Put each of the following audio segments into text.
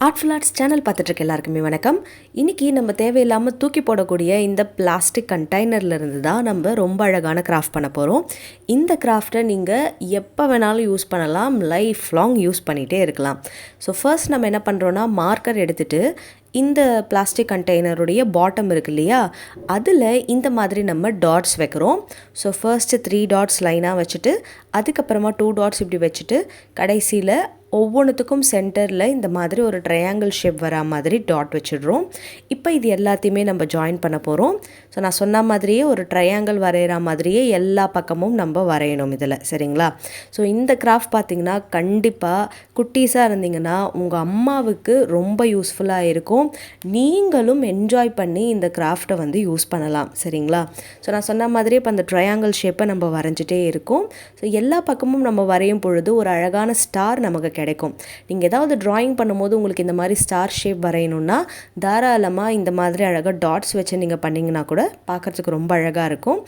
Artful arts channel பார்த்துட்ருக்க எல்லாருக்குமே வணக்கம். இன்றைக்கி நம்ம தேவையில்லாமல் தூக்கி போடக்கூடிய இந்த பிளாஸ்டிக் கண்டெய்னர்லேருந்து தான் நம்ம ரொம்ப அழகான கிராஃப்ட் பண்ண போகிறோம். இந்த கிராஃப்டை நீங்கள் எப்போ வேணாலும் யூஸ் பண்ணலாம், லைஃப் லாங் யூஸ் பண்ணிகிட்டே இருக்கலாம். ஸோ ஃபர்ஸ்ட் நம்ம என்ன பண்ணுறோன்னா, மார்க்கர் எடுத்துகிட்டு இந்த பிளாஸ்டிக் கண்டெய்னருடைய பாட்டம் இருக்கு இல்லையா, அதில் இந்த மாதிரி நம்ம டாட்ஸ் வைக்கிறோம். ஸோ ஃபர்ஸ்ட்டு 3 டாட்ஸ் லைனாக வச்சுட்டு, அதுக்கப்புறமா 2 டாட்ஸ் இப்படி வச்சுட்டு, கடைசியில் ஒவ்வொன்றுத்துக்கும் சென்டரில் இந்த மாதிரி ஒரு ட்ரையாங்கிள் ஷேப் வரா மாதிரி டாட் வச்சிடுறோம். இப்போ இது எல்லாத்தையுமே நம்ம ஜாயின் பண்ண போகிறோம். ஸோ நான் சொன்ன மாதிரியே ஒரு ட்ரையாங்கிள் வரைகிற மாதிரியே எல்லா பக்கமும் நம்ம வரையணும் இதில், சரிங்களா? ஸோ இந்த கிராஃப்ட் பார்த்திங்கன்னா கண்டிப்பாக குட்டீஸாக இருந்தீங்கன்னா உங்கள் அம்மாவுக்கு ரொம்ப யூஸ்ஃபுல்லாக இருக்கும். நீங்களும் என்ஜாய் பண்ணி இந்த கிராஃப்டை வந்து யூஸ் பண்ணலாம், சரிங்களா? ஸோ நான் சொன்ன மாதிரியே இப்போ அந்த ட்ரையாங்கிள் ஷேப்பை நம்ம வரைஞ்சிட்டே இருக்கோம். ஸோ எல்லா பக்கமும் நம்ம வரையும் பொழுது ஒரு அழகான ஸ்டார் நமக்கு கிடைக்கும். நீங்கள் ஏதாவது ட்ராயிங் பண்ணும்போது உங்களுக்கு இந்த மாதிரி ஸ்டார் ஷேப் வரையணுன்னா தாராளமாக இந்த மாதிரி அழகாக டாட்ஸ் வச்சு நீங்கள் பண்ணிங்கன்னா கூட பார்க்குறதுக்கு ரொம்ப அழகாக இருக்கும்.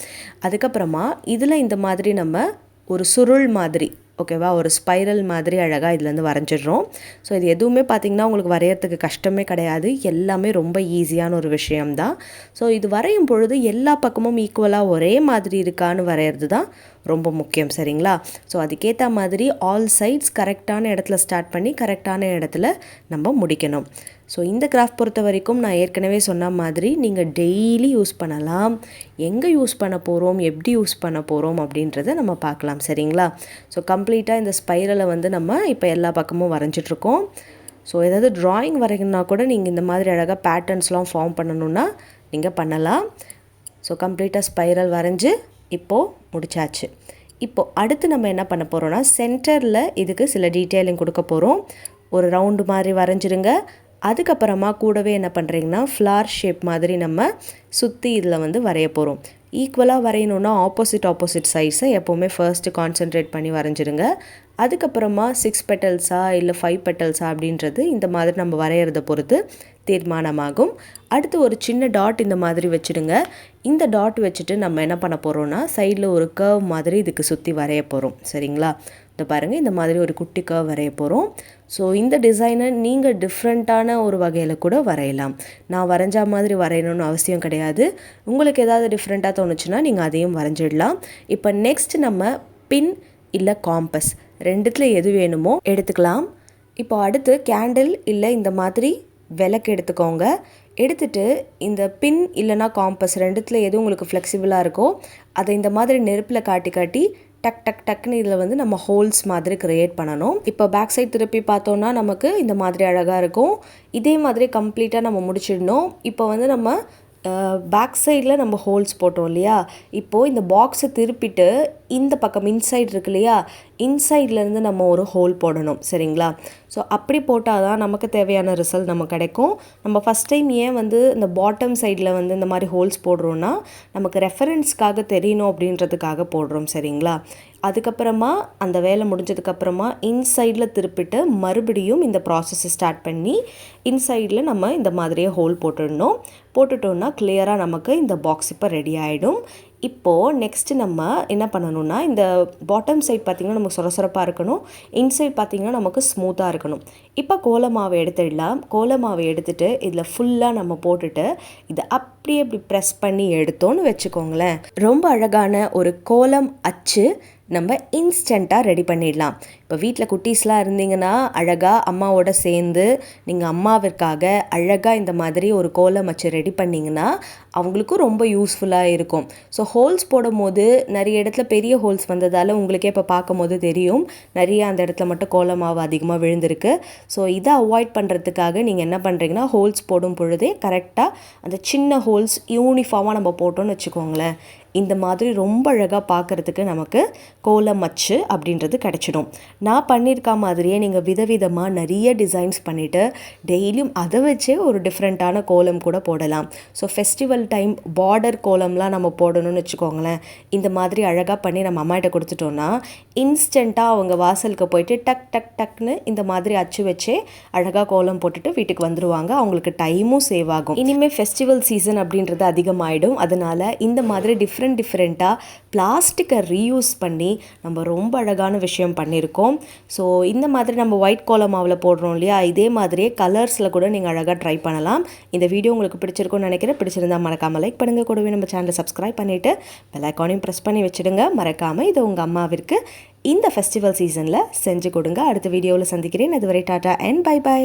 அதுக்கப்புறமா இதில் இந்த மாதிரி நம்ம ஒரு சுருள் மாதிரி, ஓகேவா, ஒரு ஸ்பைரல் மாதிரி அழகாக இதுலேருந்து வரைஞ்சிடுறோம். ஸோ இது எதுவுமே பார்த்திங்கன்னா உங்களுக்கு வரைகிறதுக்கு கஷ்டமே கிடையாது, எல்லாமே ரொம்ப ஈஸியான ஒரு விஷயம்தான். ஸோ இது வரையும் பொழுது எல்லா பக்கமும் ஈக்குவலாக ஒரே மாதிரி இருக்கான்னு வரைகிறது தான் ரொம்ப முக்கியம், சரிங்களா? ஸோ அதுக்கேற்ற மாதிரி ஆல் சைட்ஸ் கரெக்டான இடத்துல ஸ்டார்ட் பண்ணி கரெக்டான இடத்துல நம்ம முடிக்கணும். ஸோ இந்த கிராஃப்ட் பொறுத்த வரைக்கும் நான் ஏற்கனவே சொன்ன மாதிரி நீங்கள் டெய்லி யூஸ் பண்ணலாம். எங்கே யூஸ் பண்ண போகிறோம், எப்படி யூஸ் பண்ண போகிறோம் அப்படின்றத நம்ம பார்க்கலாம், சரிங்களா? ஸோ கம்ப்ளீட்டாக இந்த ஸ்பைரலை வந்து நம்ம இப்போ எல்லா பக்கமும் வரைஞ்சிட்ருக்கோம். ஸோ ஏதாவது ட்ராயிங் வரைக்கணுன்னா கூட நீங்கள் இந்த மாதிரி அழகாக பேட்டர்ன்ஸ்லாம் ஃபார்ம் பண்ணணுன்னா நீங்கள் பண்ணலாம். ஸோ கம்ப்ளீட்டாக ஸ்பைரல் வரைஞ்சி இப்போது முடிச்சாச்சு. இப்போது அடுத்து நம்ம என்ன பண்ண போகிறோன்னா, சென்டரில் இதுக்கு சில டீட்டெயிலிங் கொடுக்க போகிறோம். ஒரு ரவுண்டு மாதிரி வரைஞ்சிருங்க. அதுக்கப்புறமா கூடவே என்ன பண்ணுறீங்கன்னா, ஃப்ளார் ஷேப் மாதிரி நம்ம சுற்றி இதில் வந்து வரைய போகிறோம். ஈக்குவலாக வரையணுன்னா ஆப்போசிட் சைஸை எப்போவுமே ஃபர்ஸ்ட்டு கான்சென்ட்ரேட் பண்ணி வரைஞ்சிருங்க. அதுக்கப்புறமா 6 பெட்டல்ஸா இல்லை 5 பெட்டல்ஸா அப்படின்றது இந்த மாதிரி நம்ம வரைகிறத பொறுத்து தீர்மானமாகும். அடுத்து ஒரு சின்ன டாட் இந்த மாதிரி வச்சுடுங்க. இந்த டாட் வச்சுட்டு நம்ம என்ன பண்ண போகிறோன்னா, சைடில் ஒரு கர்வ் மாதிரி இதுக்கு சுற்றி வரைய போகிறோம், சரிங்களா? இந்த பாருங்கள், இந்த மாதிரி ஒரு குட்டி கர்வ் வரைய போகிறோம். ஸோ இந்த டிசைனை நீங்கள் டிஃப்ரெண்ட்டான ஒரு வகையில் கூட வரையலாம். நான் வரைஞ்ச மாதிரி வரையணும்னு அவசியம் கிடையாது. உங்களுக்கு ஏதாவது டிஃப்ரெண்ட்டாக தோணுச்சுன்னா நீங்கள் அதையும் வரைஞ்சிடலாம். இப்போ நெக்ஸ்ட் நம்ம பின் இல்லை காம்பஸ் ரெண்டுத்தில் எது வேணுமோ எடுத்துக்கலாம். இப்போ அடுத்து கேண்டில் இல்லை இந்த மாதிரி விளக்கு எடுத்துக்கோங்க. எடுத்துகிட்டு இந்த பின் இல்லைனா காம்பஸ் ரெண்டுத்தில் எது உங்களுக்கு ஃப்ளெக்சிபிளாக இருக்கோ அதை இந்த மாதிரி நெருப்பில் காட்டி டக் டக் டக்குன்னு இதில் வந்து நம்ம ஹோல்ஸ் மாதிரி க்ரியேட் பண்ணணும். இப்போ பேக் சைட் திருப்பி பார்த்தோன்னா நமக்கு இந்த மாதிரி அழகாக இருக்கும். இதே மாதிரி கம்ப்ளீட்டாக நம்ம முடிச்சிடணும். இப்போ வந்து நம்ம பேக் சைடில் நம்ம ஹோல்ஸ் போட்டோம் இல்லையா, இப்போது இந்த பாக்ஸை திருப்பிட்டு இந்த பக்கம் இன்சைட் இருக்கு இல்லையா, இன்சைட்லேருந்து நம்ம ஒரு ஹோல் போடணும், சரிங்களா? ஸோ அப்படி போட்டால் தான் நமக்கு தேவையான ரிசல்ட் நமக்கு கிடைக்கும். நம்ம ஃபஸ்ட் டைம் ஏன் வந்து இந்த பாட்டம் சைடில் வந்து இந்த மாதிரி ஹோல்ஸ் போடுறோன்னா, நமக்கு ரெஃபரன்ஸ்க்காக தெரியணும் அப்படின்றதுக்காக போடுறோம், சரிங்களா? அதுக்கப்புறமா அந்த வேலை முடிஞ்சதுக்கப்புறமா இன்சைடில் திருப்பிட்டு மறுபடியும் இந்த ப்ராசஸை ஸ்டார்ட் பண்ணி இன்சைடில் நம்ம இந்த மாதிரியே ஹோல் போட்டுட்டோன்னா கிளியராக நமக்கு இந்த பாக்ஸ் இப்போ ரெடி ஆகிடும். இப்போது நெக்ஸ்ட்டு நம்ம என்ன பண்ணணும்னா, இந்த பாட்டம் சைட் பார்த்திங்கன்னா நமக்கு சொரசொரப்பாக இருக்கணும், இன்சைட் பார்த்திங்கன்னா நமக்கு ஸ்மூத்தாக இருக்கணும். இப்போ கோலமாவை எடுத்துடலாம். கோலமாவை எடுத்துகிட்டு இதில் ஃபுல்லாக நம்ம போட்டுட்டு இதை அப்படியே இப்படி ப்ரெஸ் பண்ணி எடுத்தோன்னு வச்சுக்கோங்களேன், ரொம்ப அழகான ஒரு கோலம் அச்சு நம்ம இன்ஸ்டண்ட்டாக ரெடி பண்ணிடலாம். இப்போ வீட்டில் குட்டீஸ்லாம் இருந்தீங்கன்னா அழகாக அம்மாவோட சேர்ந்து நீங்கள் அம்மாவிற்காக அழகாக இந்த மாதிரி ஒரு கோலம் வச்சு ரெடி பண்ணிங்கன்னா அவங்களுக்கும் ரொம்ப யூஸ்ஃபுல்லாக இருக்கும். ஸோ ஹோல்ஸ் போடும் போது நிறைய இடத்துல பெரிய ஹோல்ஸ் வந்ததால் உங்களுக்கே இப்போ பார்க்கும் போது தெரியும், நிறைய அந்த இடத்துல மட்டும் கோலமாவு அதிகமாக விழுந்திருக்கு. ஸோ இதை அவாய்ட் பண்ணுறதுக்காக நீங்கள் என்ன பண்ணுறீங்கன்னா, ஹோல்ஸ் போடும் பொழுதே கரெக்டாக அந்த சின்ன ஹோல்ஸ் யூனிஃபார்மாக நம்ம போட்டோன்னு வச்சுக்கோங்களேன், இந்த மாதிரி ரொம்ப அழகாக பார்க்குறதுக்கு நமக்கு கோலம் அச்சு அப்படின்றது கிடச்சிடும். நான் பண்ணியிருக்க மாதிரியே நீங்கள் விதவிதமாக நிறைய டிசைன்ஸ் பண்ணிவிட்டு டெய்லியும் அதை வச்சே ஒரு டிஃப்ரெண்ட்டான கோலம் கூட போடலாம். ஸோ ஃபெஸ்டிவல் டைம் பார்டர் கோலம்லாம் நம்ம போடணும்னு வச்சுக்கோங்களேன், இந்த மாதிரி அழகாக பண்ணி நம்ம அம்மாகிட்ட கொடுத்துட்டோன்னா இன்ஸ்டண்ட்டாக அவங்க வாசலுக்கு போயிட்டு டக் டக் டக்னு இந்த மாதிரி அச்சு வச்சே அழகாக கோலம் போட்டுட்டு வீட்டுக்கு வந்துடுவாங்க. அவங்களுக்கு டைமும் சேவ் ஆகும். இனிமேல் ஃபெஸ்டிவல் சீசன் அப்படின்றது அதிகமாகிடும். அதனால் இந்த மாதிரி டிஃப்ரெண்ட்டாக பிளாஸ்டிக்கை ரீயூஸ் பண்ணி நம்ம ரொம்ப அழகான விஷயம் பண்ணியிருக்கோம். இருக்கும். ஸோ இந்த மாதிரி நம்ம ஒயிட் கோலம் மாவில் போடுறோம் இல்லையா, இதே மாதிரியே கலர்ஸில் கூட நீங்கள் அழகாக ட்ரை பண்ணலாம். இந்த வீடியோ உங்களுக்கு பிடிச்சிருக்கும்னு நினைக்கிறேன். பிடிச்சிருந்தா மறக்காமல் லைக் பண்ணுங்கள். கூடவே நம்ம சேனலை சப்ஸ்கிரைப் பண்ணிவிட்டு பெல் ஐக்கானையும் ப்ரெஸ் பண்ணி வச்சுடுங்க. மறக்காமல் இதை உங்கள் அம்மாவிற்கு இந்த ஃபெஸ்டிவல் சீசனில் செஞ்சு கொடுங்க. அடுத்த வீடியோவில் சந்திக்கிறேன். அதுவரை டாட்டா அண்ட் பை பை.